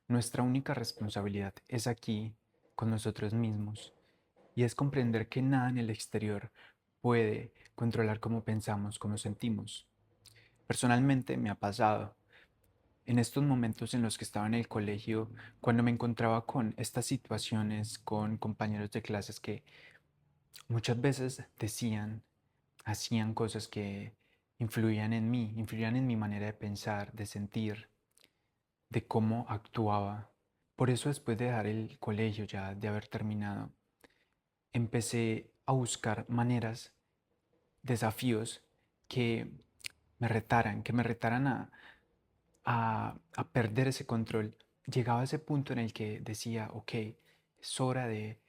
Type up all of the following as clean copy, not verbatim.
Nuestra única responsabilidad es aquí, con nosotros mismos, y es comprender que nada en el exterior puede controlar cómo pensamos, cómo sentimos. Personalmente me ha pasado en estos momentos en los que estaba en el colegio, cuando me encontraba con estas situaciones, con compañeros de clases que muchas veces decían, hacían cosas que influían en mi manera de pensar, de sentir, de cómo actuaba. Por eso después de dejar el colegio, ya de haber terminado, empecé a buscar maneras, desafíos que que me retaran a perder ese control. Llegaba a ese punto en el que decía, ok, es hora de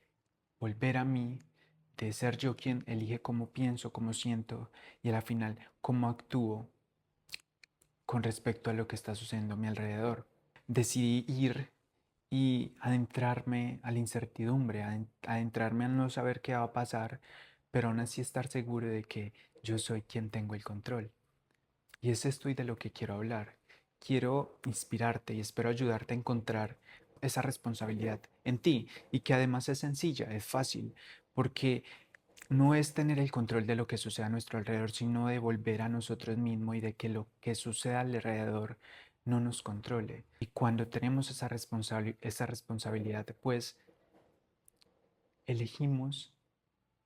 volver a mí, de ser yo quien elige cómo pienso, cómo siento y a la final cómo actúo con respecto a lo que está sucediendo a mi alrededor. Decidí ir y adentrarme a la incertidumbre, adentrarme a no saber qué va a pasar, pero aún así estar seguro de que yo soy quien tengo el control. Y es esto y de lo que quiero hablar. Quiero inspirarte y espero ayudarte a encontrar esa responsabilidad en ti y que además es sencilla, es fácil, porque no es tener el control de lo que sucede a nuestro alrededor, sino de volver a nosotros mismos y de que lo que sucede alrededor no nos controle. Y cuando tenemos esa responsabilidad, pues elegimos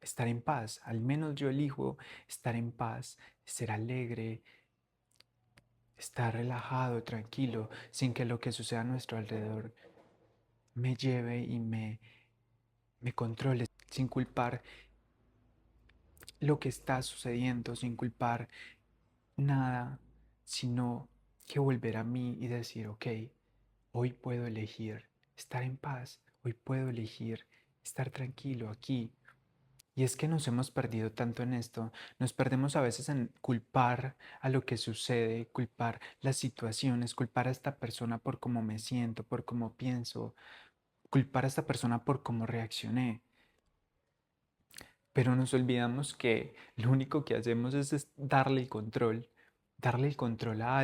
estar en paz. Al menos yo elijo estar en paz, ser alegre, estar relajado, tranquilo, sin que lo que suceda a nuestro alrededor me lleve y me controle, sin culpar lo que está sucediendo, sin culpar nada, sino que volver a mí y decir, ok, hoy puedo elegir estar en paz, hoy puedo elegir estar tranquilo aquí. Y es que nos hemos perdido tanto en esto, nos perdemos a veces en culpar a lo que sucede, culpar las situaciones, culpar a esta persona por cómo me siento, por cómo pienso, culpar a esta persona por cómo reaccioné. Pero nos olvidamos que lo único que hacemos es darle el control a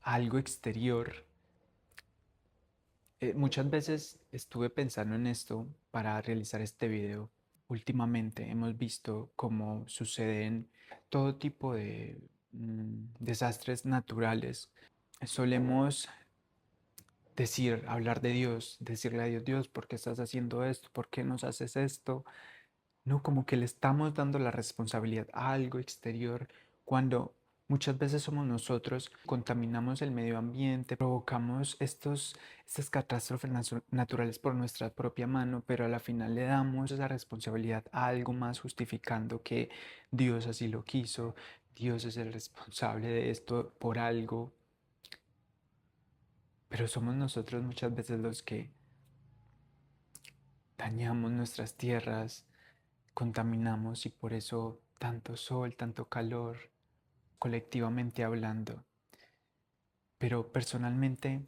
algo exterior. Muchas veces estuve pensando en esto para realizar este video. Últimamente hemos visto cómo suceden todo tipo de desastres naturales. Solemos hablar de Dios, decirle a Dios, Dios, ¿por qué estás haciendo esto? ¿Por qué nos haces esto? No, como que le estamos dando la responsabilidad a algo exterior cuando muchas veces somos nosotros, contaminamos el medio ambiente, provocamos estas catástrofes naturales por nuestra propia mano, pero a la final le damos esa responsabilidad a algo más justificando que Dios así lo quiso, Dios es el responsable de esto por algo, pero somos nosotros muchas veces los que dañamos nuestras tierras, contaminamos y por eso tanto sol, tanto calor, colectivamente hablando. Pero personalmente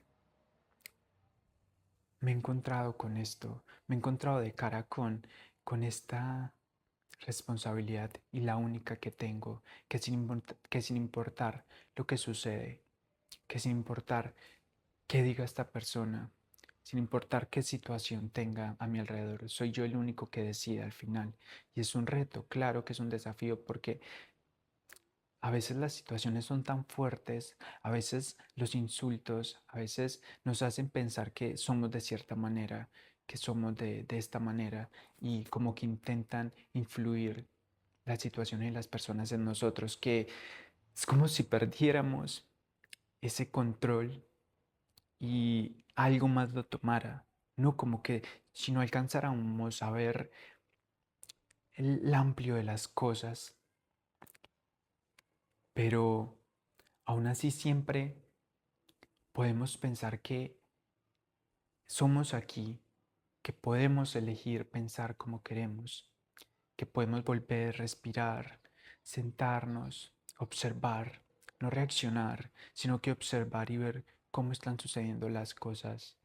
me he encontrado con esto, me he encontrado de cara con esta responsabilidad y la única que tengo, que sin importar lo que sucede, que sin importar qué diga esta persona, sin importar qué situación tenga a mi alrededor, soy yo el único que decide al final. Y es un reto, claro que es un desafío porque a veces las situaciones son tan fuertes, a veces los insultos, a veces nos hacen pensar que somos de cierta manera, que somos de esta manera y como que intentan influir las situaciones y las personas en nosotros, que es como si perdiéramos ese control y algo más lo tomara, no como que si no alcanzáramos a ver el amplio de las cosas, pero aún así siempre podemos pensar que somos aquí, que podemos elegir pensar como queremos, que podemos volver, respirar, sentarnos, observar, no reaccionar, sino que observar y ver cómo están sucediendo las cosas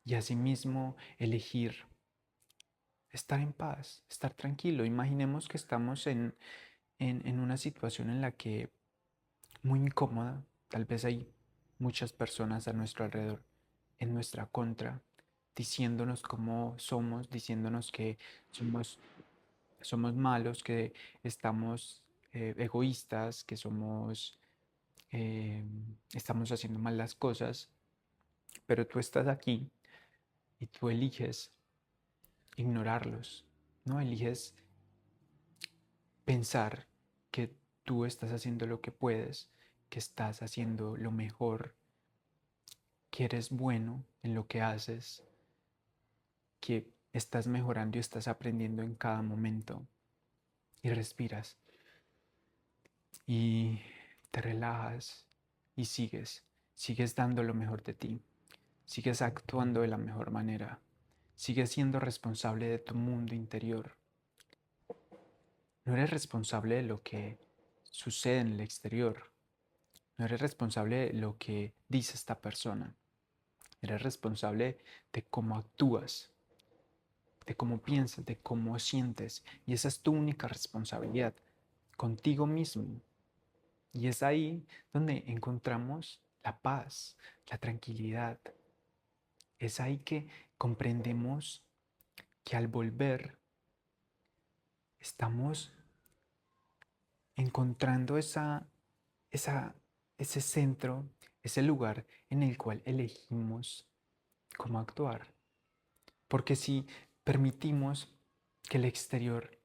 y asimismo elegir estar en paz, estar tranquilo. Imaginemos que estamos en una situación en la que muy incómoda, tal vez hay muchas personas a nuestro alrededor en nuestra contra, diciéndonos cómo somos, diciéndonos que somos, somos malos, que estamos egoístas, que estamos haciendo mal las cosas, pero tú estás aquí y tú eliges ignorarlos, ¿no? Eliges pensar que tú estás haciendo lo que puedes, que estás haciendo lo mejor, que eres bueno en lo que haces, que estás mejorando y estás aprendiendo en cada momento y respiras y te relajas y sigues dando lo mejor de ti, sigues actuando de la mejor manera, sigues siendo responsable de tu mundo interior. No eres responsable de lo que sucede en el exterior, no eres responsable de lo que dice esta persona, eres responsable de cómo actúas, de cómo piensas, de cómo sientes. Y esa es tu única responsabilidad contigo mismo. Y es ahí donde encontramos la paz, la tranquilidad. Es ahí que comprendemos que al volver estamos encontrando esa, ese centro, ese lugar en el cual elegimos cómo actuar. Porque si permitimos que el exterior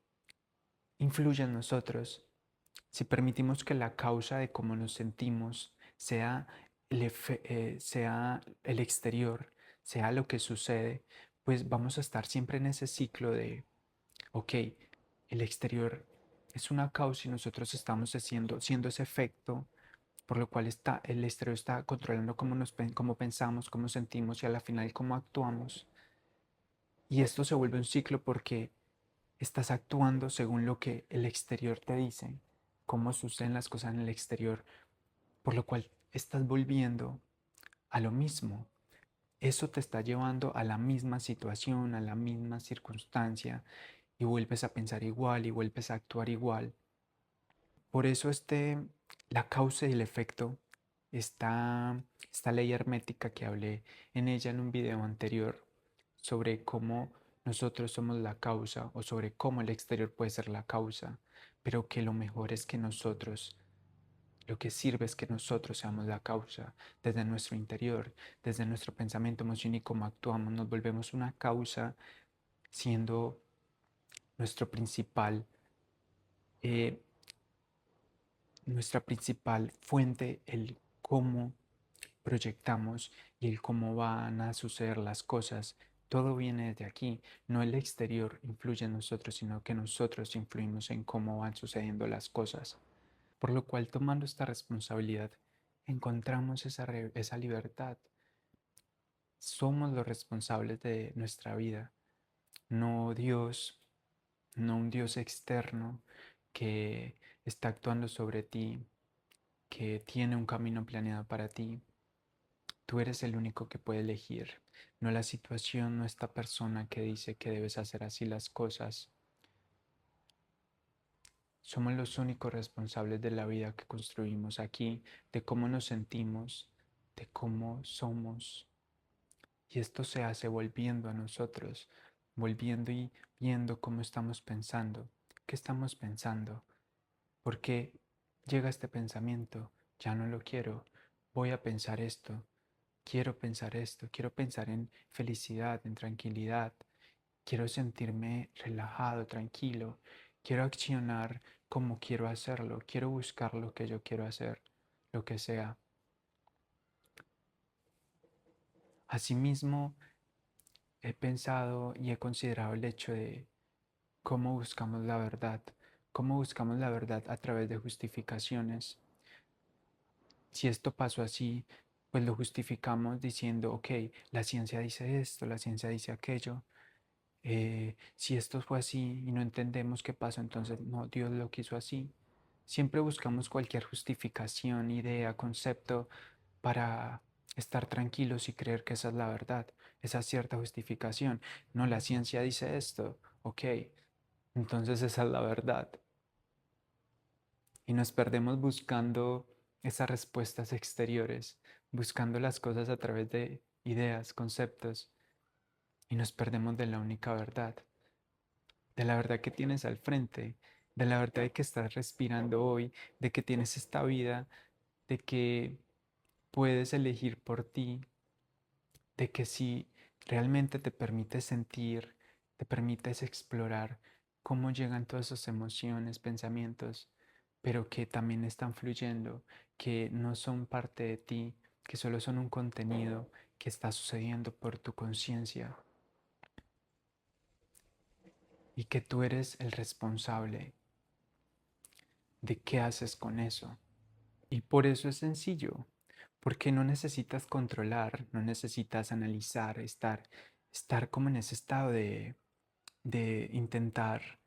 influya en nosotros, si permitimos que la causa de cómo nos sentimos sea sea el exterior, sea lo que sucede, pues vamos a estar siempre en ese ciclo de, ok, el exterior es una causa y nosotros estamos siendo ese efecto, por lo cual el exterior está controlando cómo pensamos, cómo sentimos y a la final cómo actuamos. Y esto se vuelve un ciclo porque estás actuando según lo que el exterior te dice, cómo suceden las cosas en el exterior, por lo cual estás volviendo a lo mismo. Eso te está llevando a la misma situación, a la misma circunstancia, y vuelves a pensar igual y vuelves a actuar igual. Por eso la causa y el efecto, esta ley hermética que hablé en ella en un video anterior sobre cómo nosotros somos la causa o sobre cómo el exterior puede ser la causa, pero que lo mejor es que nosotros, lo que sirve es que nosotros seamos la causa desde nuestro interior, desde nuestro pensamiento, emoción y cómo actuamos, nos volvemos una causa siendo nuestro principal eh, nuestra principal fuente, el cómo proyectamos y el cómo van a suceder las cosas. Todo viene desde aquí. No el exterior influye en nosotros, sino que nosotros influimos en cómo van sucediendo las cosas. Por lo cual, tomando esta responsabilidad, encontramos esa libertad. Somos los responsables de nuestra vida, no Dios, no un Dios externo que está actuando sobre ti, que tiene un camino planeado para ti. Tú eres el único que puede elegir, no la situación, no esta persona que dice que debes hacer así las cosas. Somos los únicos responsables de la vida que construimos aquí, de cómo nos sentimos, de cómo somos. Y esto se hace volviendo a nosotros, volviendo y viendo cómo estamos pensando, qué estamos pensando, por qué llega este pensamiento, ya no lo quiero, voy a pensar esto, quiero pensar esto, quiero pensar en felicidad, en tranquilidad, quiero sentirme relajado, tranquilo, quiero accionar como quiero hacerlo, quiero buscar lo que yo quiero hacer, lo que sea. Asimismo, he pensado y he considerado el hecho de cómo buscamos la verdad, cómo buscamos la verdad a través de justificaciones. Si esto pasó así, pues lo justificamos diciendo, ok, la ciencia dice esto, la ciencia dice aquello. Si esto fue así y no entendemos qué pasó, entonces no, Dios lo quiso así. Siempre buscamos cualquier justificación, idea, concepto para estar tranquilos y creer que esa es la verdad, esa cierta justificación. No, la ciencia dice esto, ok, entonces esa es la verdad. Y nos perdemos buscando esas respuestas exteriores, buscando las cosas a través de ideas, conceptos, y nos perdemos de la única verdad, de la verdad que tienes al frente, de la verdad de que estás respirando hoy, de que tienes esta vida, de que puedes elegir por ti, de que si realmente te permites sentir, te permites explorar cómo llegan todas esas emociones, pensamientos, pero que también están fluyendo, que no son parte de ti, que solo son un contenido que está sucediendo por tu conciencia y que tú eres el responsable de qué haces con eso. Y por eso es sencillo, porque no necesitas controlar, no necesitas analizar, estar como en ese estado de intentar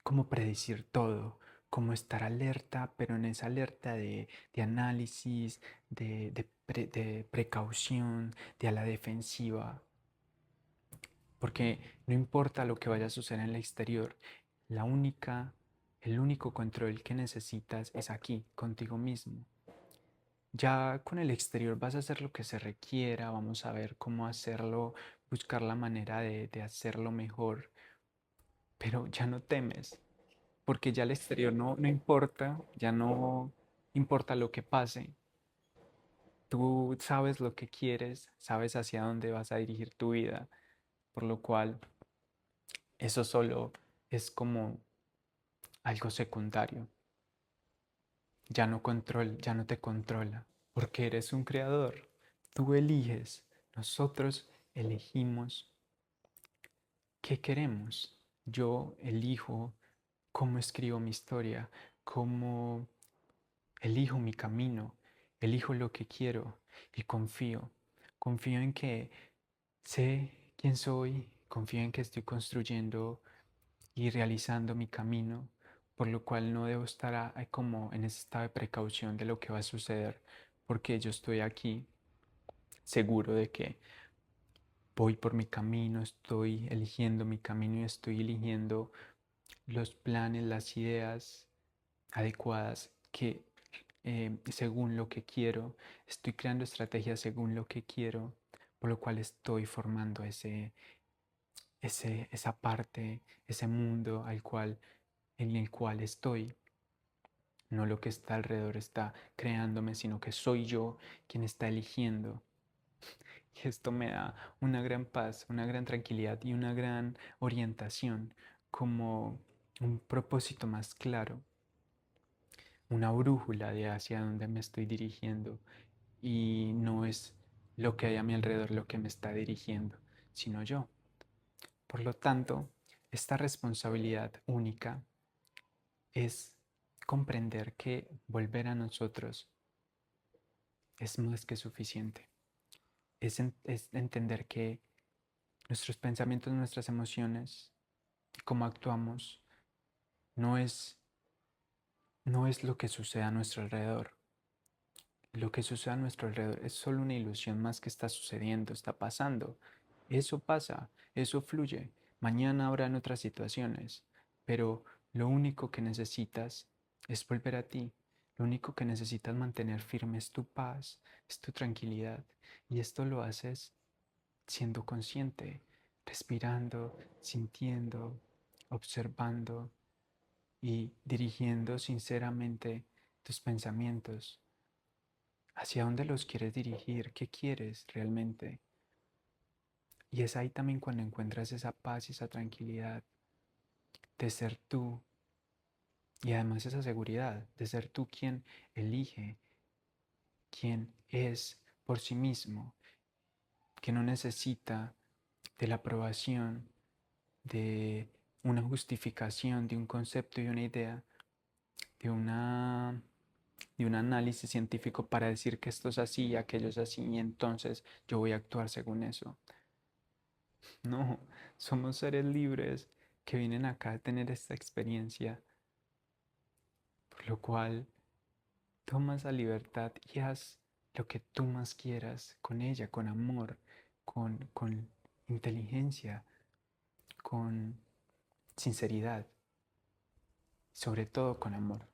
como predecir todo, como estar alerta, pero en esa alerta de análisis, de precaución, de a la defensiva, porque no importa lo que vaya a suceder en el exterior, la única, el único control que necesitas es aquí, contigo mismo. Ya con el exterior vas a hacer lo que se requiera, vamos a ver cómo hacerlo, buscar la manera de hacerlo mejor, pero ya no temes, porque ya el exterior no importa, ya no importa lo que pase. Tú sabes lo que quieres, sabes hacia dónde vas a dirigir tu vida, por lo cual eso solo es como algo secundario. Ya no te controla, porque eres un creador. Tú eliges, nosotros elegimos qué queremos. Yo elijo cómo escribo mi historia, cómo elijo mi camino, elijo lo que quiero y confío. Confío en que sé quién soy, confío en que estoy construyendo y realizando mi camino, por lo cual no debo estar como en ese estado de precaución de lo que va a suceder, porque yo estoy aquí seguro de que voy por mi camino, estoy eligiendo mi camino y estoy eligiendo los planes, las ideas adecuadas que según lo que quiero, estoy creando estrategias según lo que quiero, por lo cual estoy formando esa parte, ese mundo en el cual estoy. No lo que está alrededor está creándome, sino que soy yo quien está eligiendo. Y esto me da una gran paz, una gran tranquilidad y una gran orientación, como un propósito más claro, una brújula de hacia dónde me estoy dirigiendo. Y no es lo que hay a mi alrededor lo que me está dirigiendo, sino yo. Por lo tanto, esta responsabilidad única es comprender que volver a nosotros es más que suficiente. Es entender que nuestros pensamientos, nuestras emociones y cómo actuamos no es, no es lo que sucede a nuestro alrededor. Lo que sucede a nuestro alrededor es solo una ilusión más que está sucediendo, está pasando. Eso pasa, eso fluye. Mañana habrán otras situaciones, pero lo único que necesitas es volver a ti. Lo único que necesitas mantener firme es tu paz, es tu tranquilidad. Y esto lo haces siendo consciente, respirando, sintiendo, observando y dirigiendo sinceramente tus pensamientos. ¿Hacia dónde los quieres dirigir? ¿Qué quieres realmente? Y es ahí también cuando encuentras esa paz y esa tranquilidad de ser tú y además esa seguridad de ser tú quien elige, quien es por sí mismo, que no necesita de la aprobación, de una justificación, de un concepto y una idea, de una de un análisis científico para decir que esto es así y aquello es así y entonces yo voy a actuar según eso. No, somos seres libres que vienen acá a tener esta experiencia, por lo cual toma esa libertad y haz lo que tú más quieras con ella, con amor, con inteligencia, con sinceridad, sobre todo con amor.